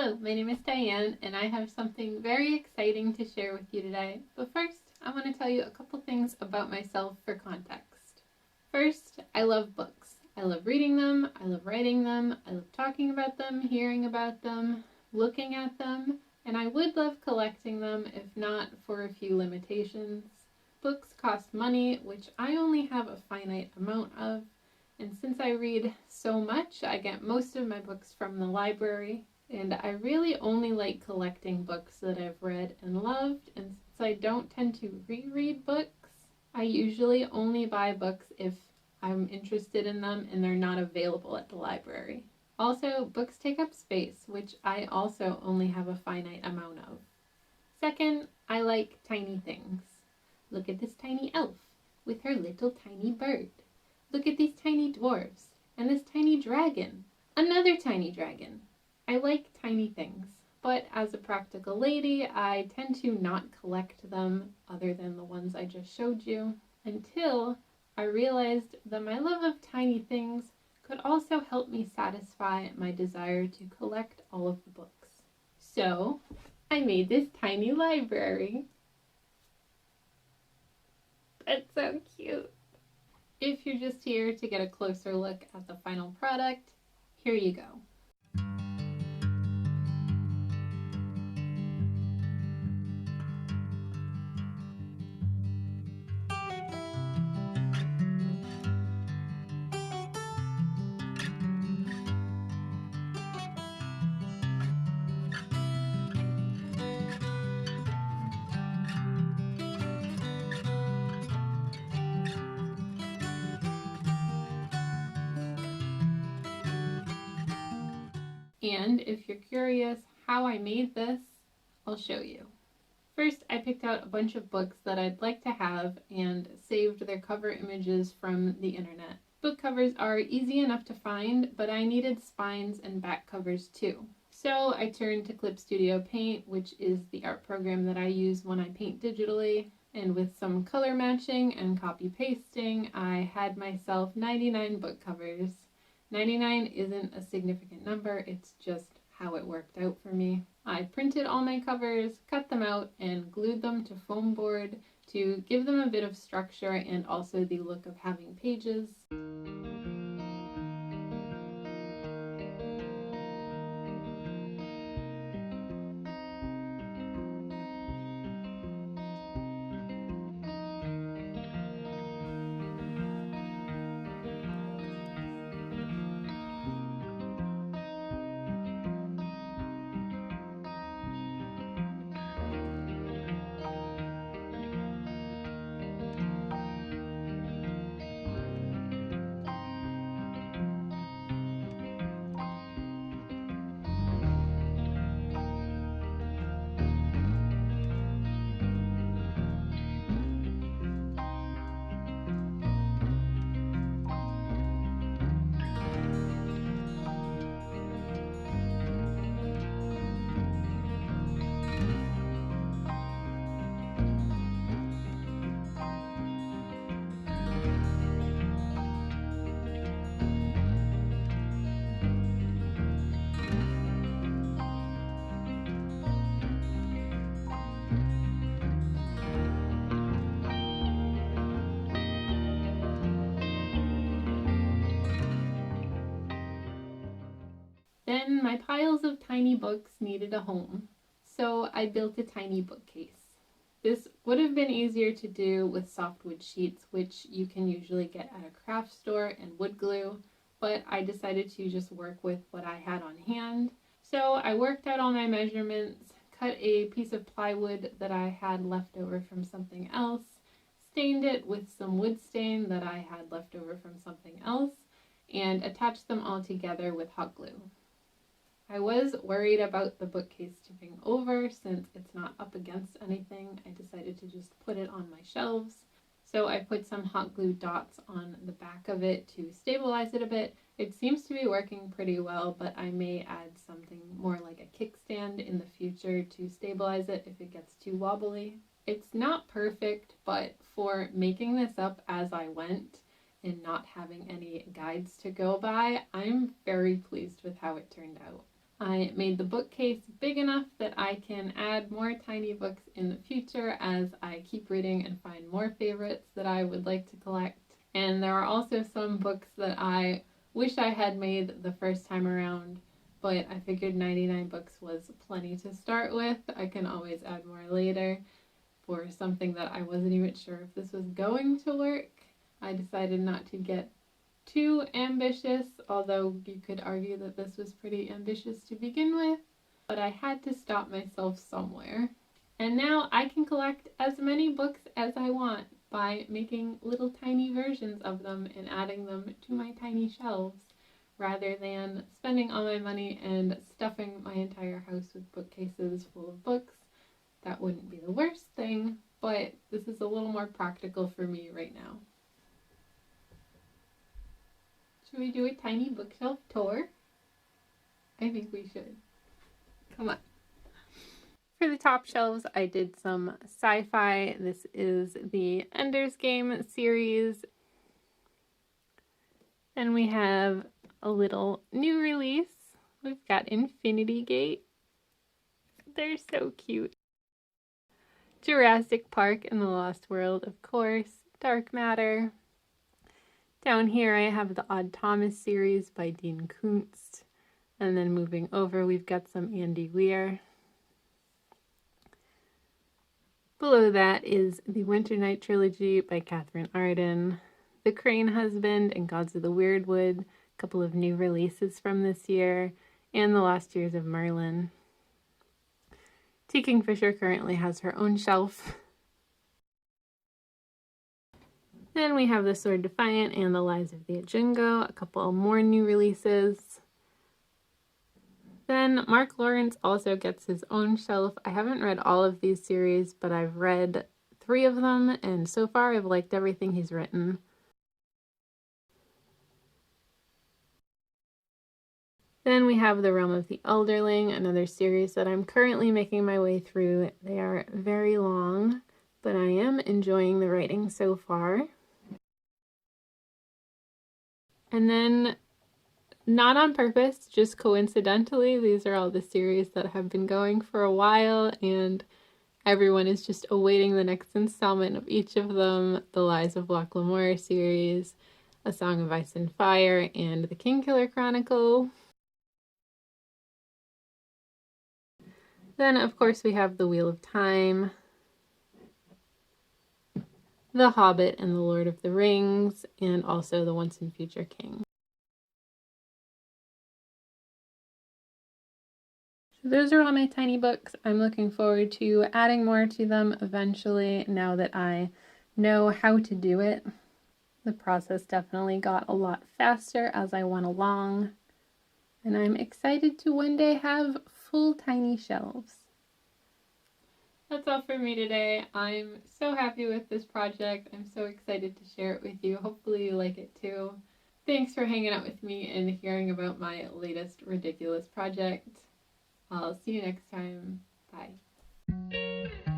Hello, my name is Diane, and I have something very exciting to share with you today. But first, I want to tell you a couple things about myself for context. First, I love books. I love reading them, I love writing them, I love talking about them, hearing about them, looking at them, and I would love collecting them if not for a few limitations. Books cost money, which I only have a finite amount of, and since I read so much, I get most of my books from the library. And I really only like collecting books that I've read and loved, and since I don't tend to reread books, I usually only buy books if I'm interested in them and they're not available at the library. Also, books take up space, which I also only have a finite amount of. Second, I like tiny things. Look at this tiny elf with her little tiny bird. Look at these tiny dwarves and this tiny dragon. Another tiny dragon. I like tiny things, but as a practical lady, I tend to not collect them other than the ones I just showed you until I realized that my love of tiny things could also help me satisfy my desire to collect all of the books. So I made this tiny library. That's so cute. If you're just here to get a closer look at the final product, here you go. And if you're curious how I made this, I'll show you. First, I picked out a bunch of books that I'd like to have and saved their cover images from the internet. Book covers are easy enough to find, but I needed spines and back covers too. So I turned to Clip Studio Paint, which is the art program that I use when I paint digitally, and with some color matching and copy pasting, I had myself 99 book covers. 99 isn't a significant number, it's just how it worked out for me. I printed all my covers, cut them out, and glued them to foam board to give them a bit of structure and also the look of having pages. Then my piles of tiny books needed a home, so I built a tiny bookcase. This would have been easier to do with softwood sheets, which you can usually get at a craft store, and wood glue, but I decided to just work with what I had on hand. So I worked out all my measurements, cut a piece of plywood that I had left over from something else, stained it with some wood stain that I had left over from something else, and attached them all together with hot glue. I was worried about the bookcase tipping over since it's not up against anything. I decided to just put it on my shelves. So I put some hot glue dots on the back of it to stabilize it a bit. It seems to be working pretty well, but I may add something more like a kickstand in the future to stabilize it if it gets too wobbly. It's not perfect, but for making this up as I went and not having any guides to go by, I'm very pleased with how it turned out. I made the bookcase big enough that I can add more tiny books in the future as I keep reading and find more favorites that I would like to collect. And there are also some books that I wish I had made the first time around, but I figured 99 books was plenty to start with. I can always add more later. For something that I wasn't even sure if this was going to work, I decided not to get too ambitious, although you could argue that this was pretty ambitious to begin with, but I had to stop myself somewhere. And now I can collect as many books as I want by making little tiny versions of them and adding them to my tiny shelves, rather than spending all my money and stuffing my entire house with bookcases full of books. That wouldn't be the worst thing, but this is a little more practical for me right now. Should we do a tiny bookshelf tour? I think we should. Come on. For the top shelves, I did some sci-fi. This is the Ender's Game series. Then we have a little new release. We've got Infinity Gate. They're so cute. Jurassic Park and the Lost World, of course. Dark Matter. Down here I have the Odd Thomas series by Dean Koontz. And then moving over, we've got some Andy Weir. Below that is the Winter Night trilogy by Catherine Arden. The Crane Husband and Gods of the Weirdwood, a couple of new releases from this year, and The Lost Years of Merlin. T. Kingfisher currently has her own shelf. Then we have The Sword Defiant and The Lies of the Ajingo, a couple more new releases. Then Mark Lawrence also gets his own shelf. I haven't read all of these series, but I've read 3 of them, and so far I've liked everything he's written. Then we have The Realm of the Elderling, another series that I'm currently making my way through. They are very long, but I am enjoying the writing so far. And then, not on purpose, just coincidentally, these are all the series that have been going for a while, and everyone is just awaiting the next installment of each of them. The Lies of Locke Lamore series, A Song of Ice and Fire, and The Kingkiller Chronicle. Then, of course, we have The Wheel of Time, The Hobbit and The Lord of the Rings, and also The Once and Future King. So those are all my tiny books. I'm looking forward to adding more to them eventually now that I know how to do it. The process definitely got a lot faster as I went along, and I'm excited to one day have full tiny shelves. That's all for me today. I'm so happy with this project. I'm so excited to share it with you. Hopefully you like it too. Thanks for hanging out with me and hearing about my latest ridiculous project. I'll see you next time. Bye.